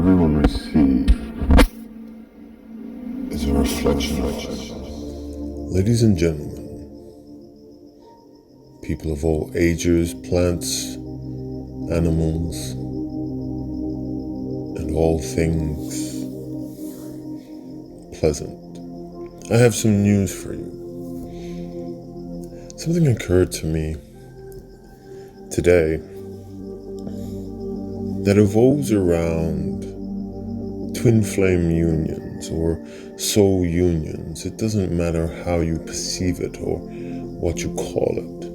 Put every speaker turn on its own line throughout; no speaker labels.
everyone receives is a reflection of us.
Ladies and gentlemen, people of all ages, plants, animals, and all things pleasant, I have some news for you. Something occurred to me today that revolves around twin flame unions or soul unions. It doesn't matter how you perceive it or what you call it.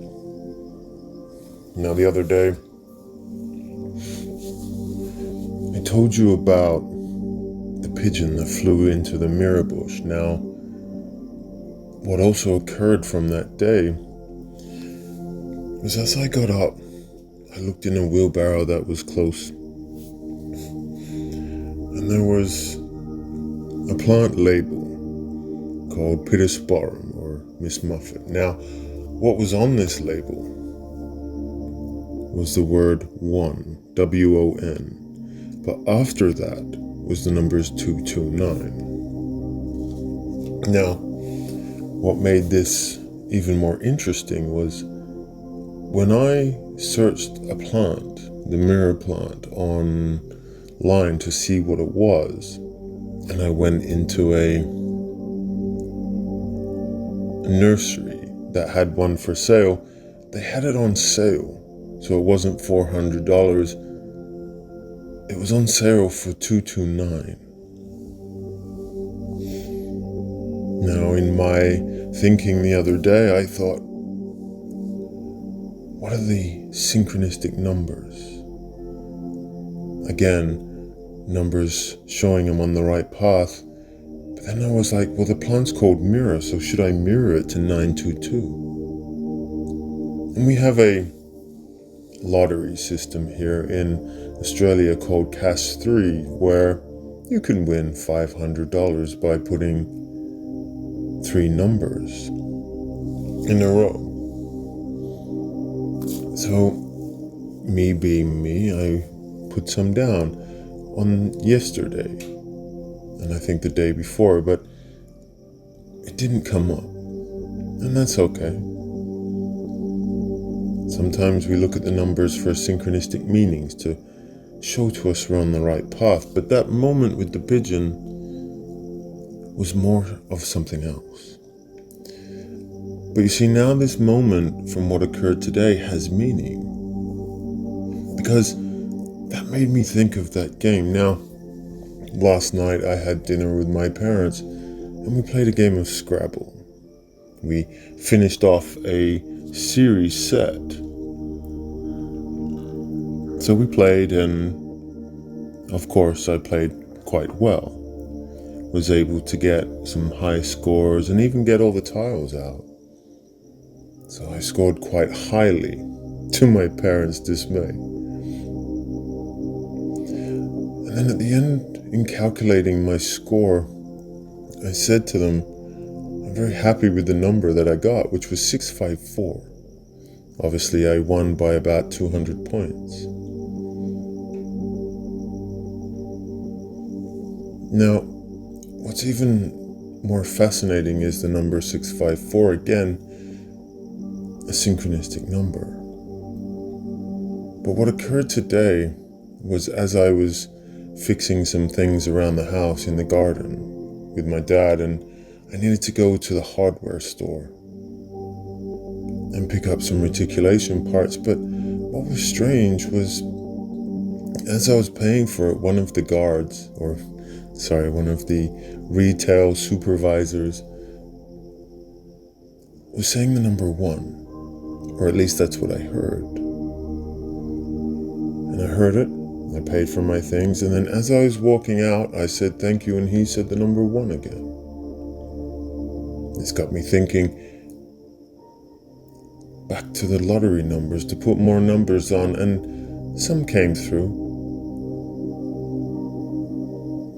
Now, the other day, I told you about the pigeon that flew into the mirror bush. Now, what also occurred from that day was as I got up, I looked in a wheelbarrow that was close, and there was a plant label called Pittosporum or Miss Muffet. Now, what was on this label was the word one, W-O-N, but after that was the numbers 229. Now, what made this even more interesting was when I searched a plant, the mirror plant, online to see what it was, and I went into a nursery that had one for sale. They had it on sale, so it wasn't $400. It was on sale for $229. Now, in my thinking the other day, I thought, what are the synchronistic numbers? Again, numbers showing I'm on the right path. But then I was like, well, the plant's called mirror, so should I mirror it to 922? And we have a lottery system here in Australia called Cash 3, where you can win $500 by putting 3 numbers in a row. So, me being me, I put some down on yesterday, and I think the day before, but it didn't come up, and that's okay. Sometimes we look at the numbers for synchronistic meanings to show to us we're on the right path, but that moment with the pigeon was more of something else. But you see, now this moment from what occurred today has meaning, because that made me think of that game. Now, last night I had dinner with my parents and we played a game of Scrabble. We finished off a series set. So we played, and of course I played quite well. Was able to get some high scores and even get all the tiles out. So I scored quite highly, to my parents' dismay. And then at the end, in calculating my score, I said to them, I'm very happy with the number that I got, which was 654. Obviously, I won by about 200 points. Now, what's even more fascinating is the number 654, again, a synchronistic number. But what occurred today was as I was fixing some things around the house in the garden with my dad, and I needed to go to the hardware store and pick up some reticulation parts. But what was strange was as I was paying for it, one of the retail supervisors was saying the number 1, or at least that's what I heard. And I heard it, I paid for my things, and then as I was walking out, I said thank you, and he said the number 1 again. This got me thinking back to the lottery numbers, to put more numbers on, and some came through,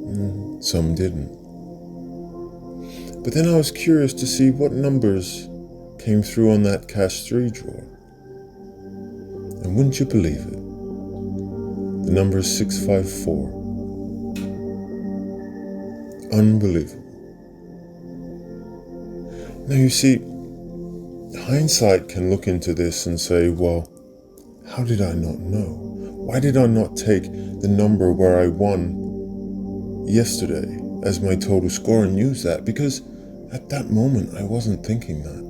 and some didn't. But then I was curious to see what numbers came through on that Cash 3 drawer. And wouldn't you believe it? The number is 654. Unbelievable. Now you see, hindsight can look into this and say, well, how did I not know? Why did I not take the number where I won yesterday as my total score and use that? Because at that moment, I wasn't thinking that.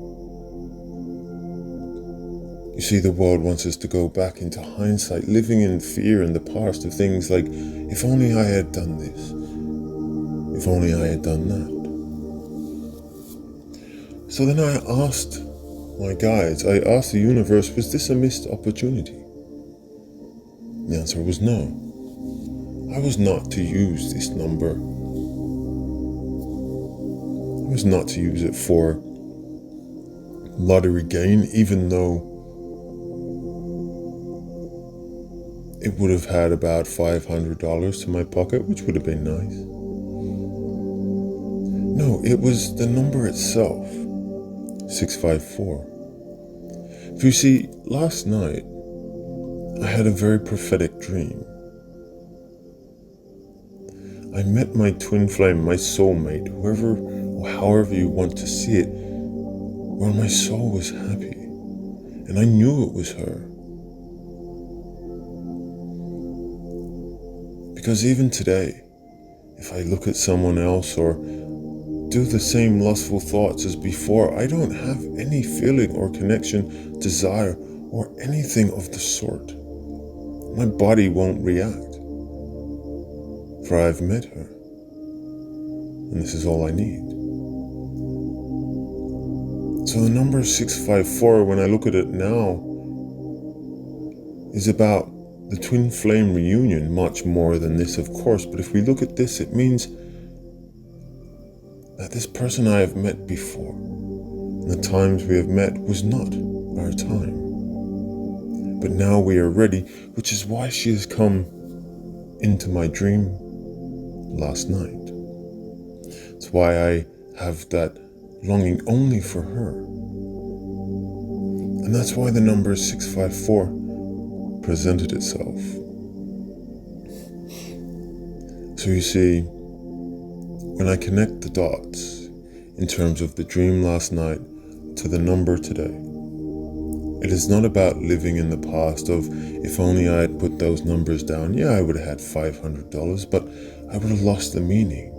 You see, the world wants us to go back into hindsight, living in fear in the past of things like, if only I had done this, if only I had done that. So then I asked my guides, I asked the universe, was this a missed opportunity? The answer was no. I was not to use this number. I was not to use it for lottery gain, even though it would have had about $500 to my pocket, which would have been nice. No, it was the number itself, 654. For you see, last night, I had a very prophetic dream. I met my twin flame, my soulmate, whoever or however you want to see it, where my soul was happy, and I knew it was her. Because even today, if I look at someone else or do the same lustful thoughts as before, I don't have any feeling or connection, desire, or anything of the sort. My body won't react, for I've met her, and this is all I need. So the number 654, when I look at it now, is about the twin flame reunion, much more than this, of course. But if we look at this, it means that this person I have met before, and the times we have met, was not our time. But now we are ready, which is why she has come into my dream last night. It's why I have that longing only for her. And that's why the number 654 presented itself. So you see, when I connect the dots in terms of the dream last night to the number today, it is not about living in the past of, if only I had put those numbers down, yeah, I would have had $500, but I would have lost the meaning.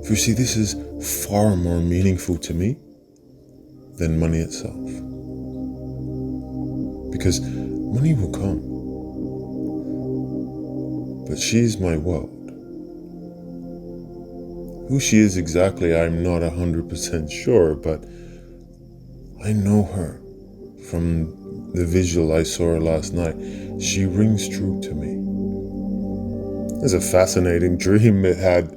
For you see, this is far more meaningful to me than money itself. Because money will come, but she's my world. Who she is exactly, I'm not 100% sure, but I know her from the visual I saw her last night. She rings true to me. It's a fascinating dream. It had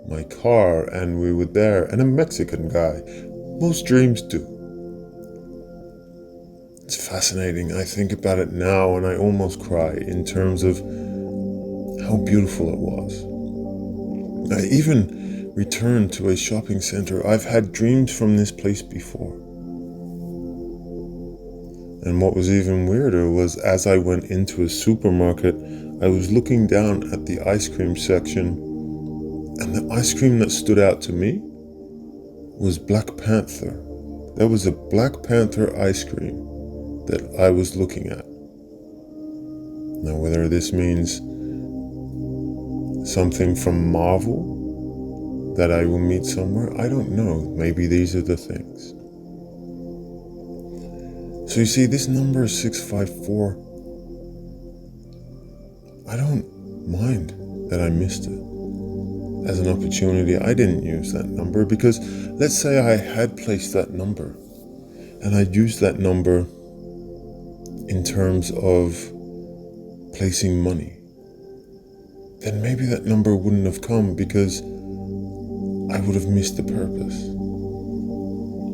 my car, and we were there, and a Mexican guy. Most dreams do. It's fascinating. I think about it now and I almost cry in terms of how beautiful it was. I even returned to a shopping center. I've had dreams from this place before. And what was even weirder was, as I went into a supermarket, I was looking down at the ice cream section, and the ice cream that stood out to me was Black Panther. There was a Black Panther ice cream that I was looking at. Now, whether this means something from Marvel that I will meet somewhere, I don't know. Maybe these are the things. So you see, this number 654, I don't mind that I missed it as an opportunity. I didn't use that number because let's say I had placed that number and I'd used that number in terms of placing money, then maybe that number wouldn't have come because I would have missed the purpose.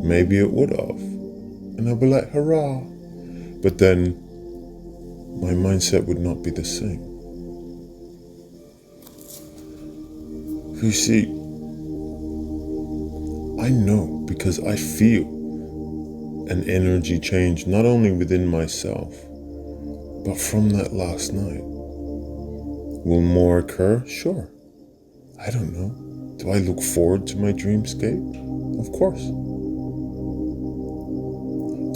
Maybe it would have, and I'd be like, hurrah. But then my mindset would not be the same. You see, I know because I feel an energy change, not only within myself, but from that last night. Will more occur? Sure. I don't know. Do I look forward to my dreamscape? Of course.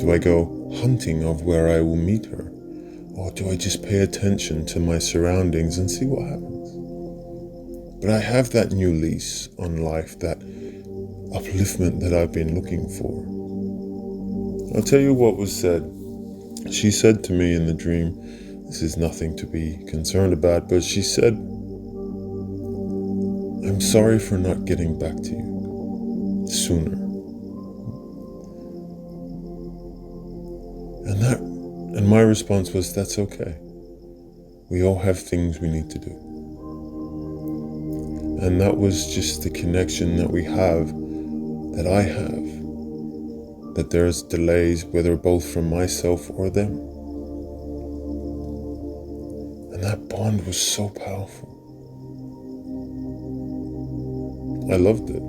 Do I go hunting of where I will meet her? Or do I just pay attention to my surroundings and see what happens? But I have that new lease on life, that upliftment that I've been looking for. I'll tell you what was said. She said to me in the dream, this is nothing to be concerned about, but she said, I'm sorry for not getting back to you sooner. And my response was, that's okay. We all have things we need to do. And that was just the connection that we have, that I have, that there's delays, whether both from myself or them. And that bond was so powerful. I loved it.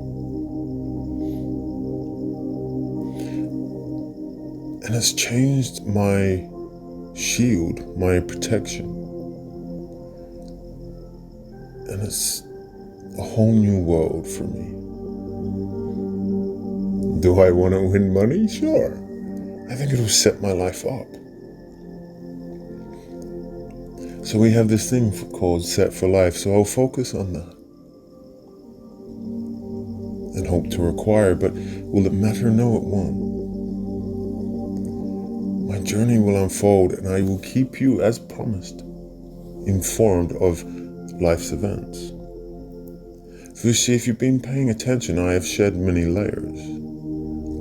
And it's changed my shield, my protection. And it's a whole new world for me. Do I want to win money? Sure. I think it'll set my life up. So we have this thing called Set for Life, so I'll focus on that and hope to acquire, but will it matter? No, it won't. My journey will unfold and I will keep you, as promised, informed of life's events. For you see, if you've been paying attention, I have shed many layers.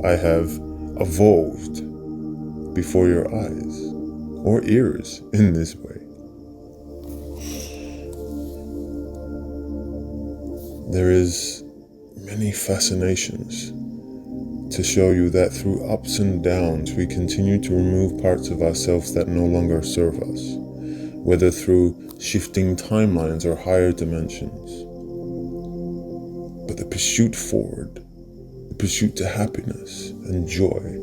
I have evolved before your eyes or ears in this way. There is many fascinations to show you that through ups and downs we continue to remove parts of ourselves that no longer serve us, whether through shifting timelines or higher dimensions. But the pursuit forward, the pursuit to happiness and joy,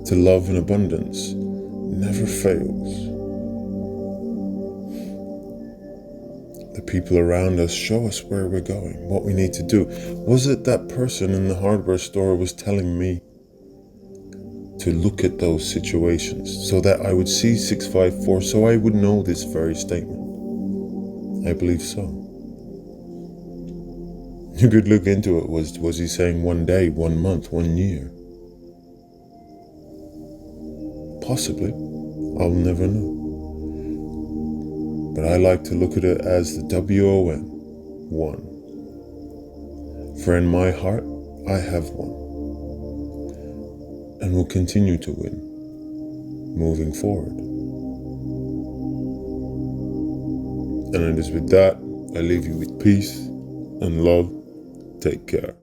to love and abundance, never fails. The people around us show us where we're going, what we need to do. Was it that person in the hardware store was telling me to look at those situations so that I would see 654, so I would know this very statement? I believe so. You could look into it. Was he saying 1 day, 1 month, 1 year? Possibly. I'll never know. But I like to look at it as the WON, one. For in my heart, I have won. And will continue to win, moving forward. And it is with that, I leave you with peace and love. Take care.